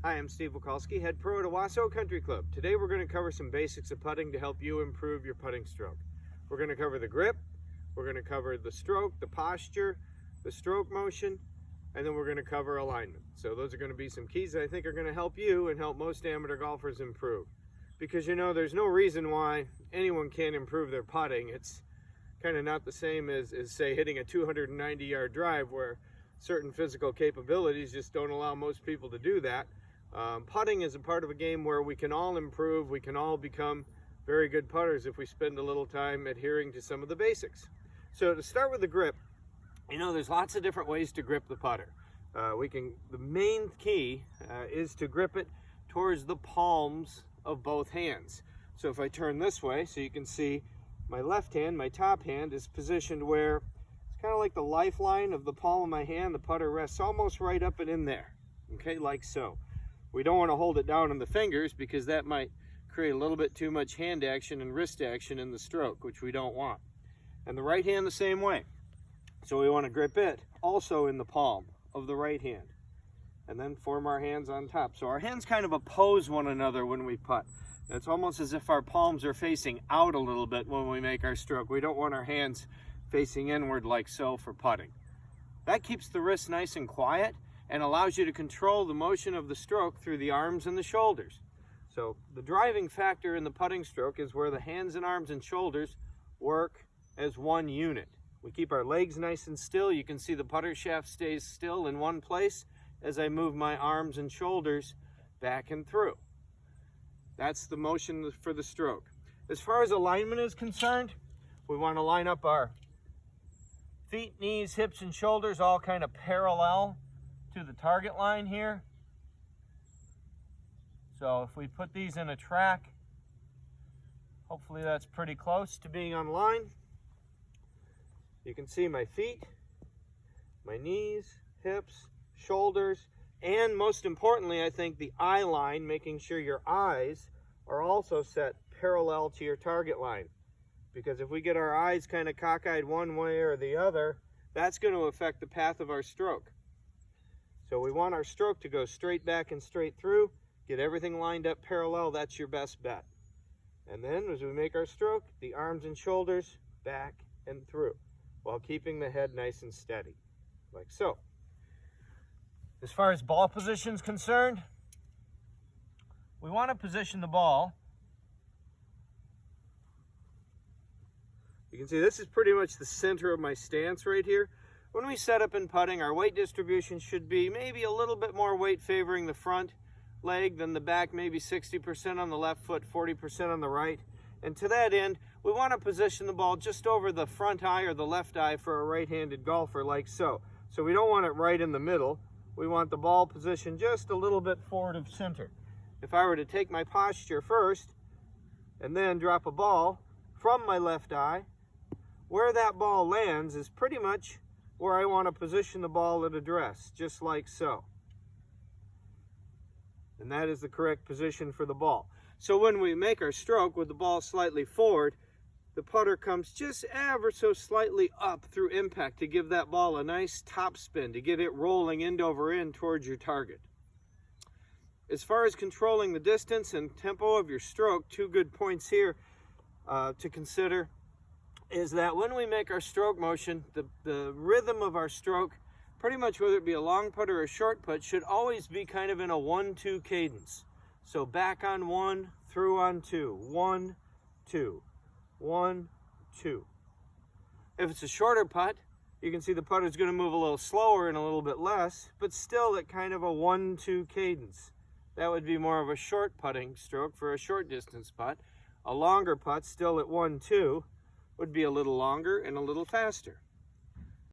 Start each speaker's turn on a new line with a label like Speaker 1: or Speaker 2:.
Speaker 1: Hi, I'm Steve Wikolski, head pro at Owosso Country Club. Today we're going to cover some basics of putting to help you improve your putting stroke. We're going to cover the grip, we're going to cover the stroke, the posture, the stroke motion, and then we're going to cover alignment. So those are going to be some keys that I think are going to help you and help most amateur golfers improve. Because you know, there's no reason why anyone can't improve their putting. It's kind of not the same as say hitting a 290-yard drive where certain physical capabilities just don't allow most people to do that. Putting is a part of a game where we can all improve, we can all become very good putters if we spend a little time adhering to some of the basics. So to start with the grip, you know, there's lots of different ways to grip the putter. The main key is to grip it towards the palms of both hands. So if I turn this way, so you can see my left hand, my top hand, is positioned where it's kind of like the lifeline of the palm of my hand. The putter rests almost right up and in there, okay, like so. We don't want to hold it down in the fingers because that might create a little bit too much hand action and wrist action in the stroke, which we don't want. And the right hand the same way. So we want to grip it also in the palm of the right hand. And then form our hands on top. So our hands kind of oppose one another when we putt. It's almost as if our palms are facing out a little bit when we make our stroke. We don't want our hands facing inward like so for putting. That keeps the wrist nice and quiet and allows you to control the motion of the stroke through the arms and the shoulders. So the driving factor in the putting stroke is where the hands and arms and shoulders work as one unit. We keep our legs nice and still. You can see the putter shaft stays still in one place as I move my arms and shoulders back and through. That's the motion for the stroke. As far as alignment is concerned, we want to line up our feet, knees, hips, and shoulders all kind of parallel to the target line here. So if we put these in a track, hopefully that's pretty close to being on line. You can see my feet, my knees, hips, shoulders, and most importantly, I think the eye line, making sure your eyes are also set parallel to your target line. Because if we get our eyes kind of cockeyed one way or the other, that's going to affect the path of our stroke. So we want our stroke to go straight back and straight through, get everything lined up parallel. That's your best bet. And then as we make our stroke, the arms and shoulders back and through while keeping the head nice and steady, like so. As far as ball position is concerned, we want to position the ball. You can see this is pretty much the center of my stance right here. When we set up in putting, our weight distribution should be maybe a little bit more weight favoring the front leg than the back, maybe 60% on the left foot, 40% on the right. And to that end, we want to position the ball just over the front eye or the left eye for a right-handed golfer, like so. So we don't want it right in the middle. We want the ball positioned just a little bit forward of center. If I were to take my posture first and then drop a ball from my left eye, where that ball lands is pretty much where I want to position the ball at address, just like so. And that is the correct position for the ball. So when we make our stroke with the ball slightly forward, the putter comes just ever so slightly up through impact to give that ball a nice top spin, to get it rolling end over end towards your target. As far as controlling the distance and tempo of your stroke, two good points here to consider is that when we make our stroke motion, the rhythm of our stroke, pretty much whether it be a long putt or a short putt, should always be kind of in a 1-2 cadence. So back on 1, through on 2, 1, 2, 1, 2. If it's a shorter putt, you can see the putter's going to move a little slower and a little bit less, but still at kind of a 1-2 cadence. That would be more of a short putting stroke for a short distance putt. A longer putt, still at 1-2, would be a little longer and a little faster.